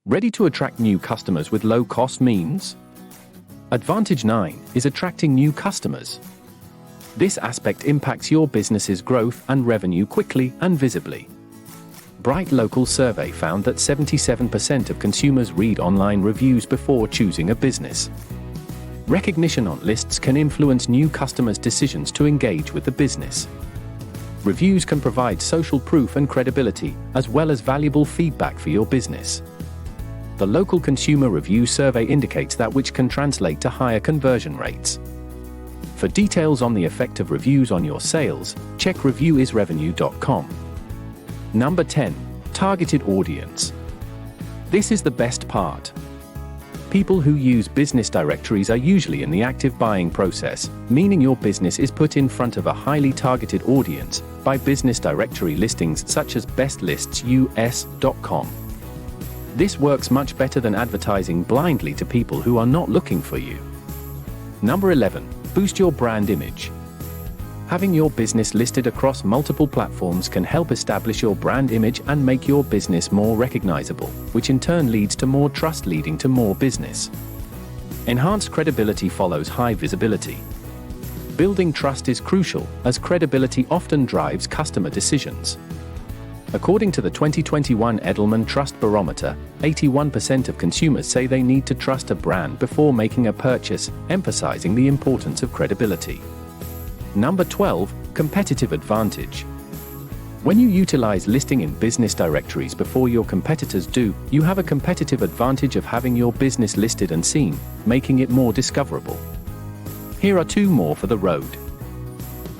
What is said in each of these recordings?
Ready to attract new customers with low-cost means? Advantage 9 is attracting new customers. This aspect impacts your business's growth and revenue quickly and visibly. BrightLocal survey found that 77% of consumers read online reviews before choosing a business. Recognition on lists can influence new customers' decisions to engage with the business. Reviews can provide social proof and credibility, as well as valuable feedback for your business. The local consumer review survey indicates that, which can translate to higher conversion rates. For details on the effect of reviews on your sales, check reviewisrevenue.com. Number 10. Targeted audience. This is the best part. People who use business directories are usually in the active buying process, meaning your business is put in front of a highly targeted audience by business directory listings such as bestlistsus.com. This works much better than advertising blindly to people who are not looking for you. Number 11. Boost your brand image. Having your business listed across multiple platforms can help establish your brand image and make your business more recognizable, which in turn leads to more trust, leading to more business. Enhanced credibility follows high visibility. Building trust is crucial, as credibility often drives customer decisions. According to the 2021 Edelman Trust Barometer, 81% of consumers say they need to trust a brand before making a purchase, emphasizing the importance of credibility. Number 12. Competitive advantage. When you utilize listing in business directories before your competitors do, you have a competitive advantage of having your business listed and seen, making it more discoverable. Here are 2 more for the road.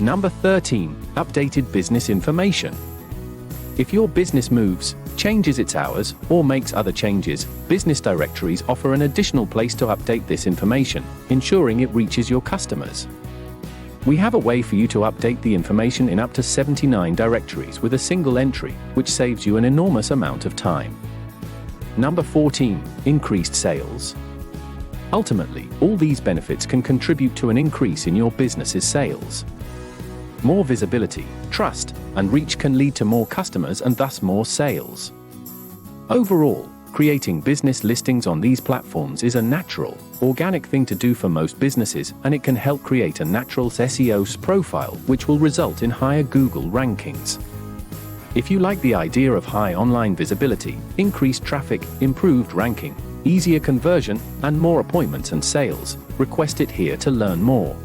Number 13. Updated business information. If your business moves, changes its hours, or makes other changes, business directories offer an additional place to update this information, ensuring it reaches your customers. We have a way for you to update the information in up to 79 directories with a single entry, which saves you an enormous amount of time. Number 14. Increased sales. Ultimately, all these benefits can contribute to an increase in your business's sales. More visibility, trust, and reach can lead to more customers and thus more sales. Overall, creating business listings on these platforms is a natural, organic thing to do for most businesses, and it can help create a natural SEO profile, which will result in higher Google rankings. If you like the idea of high online visibility, increased traffic, improved ranking, easier conversion, and more appointments and sales, request it here to learn more.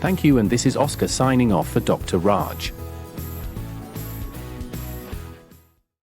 Thank you, and this is Oscar signing off for Dr. Raj.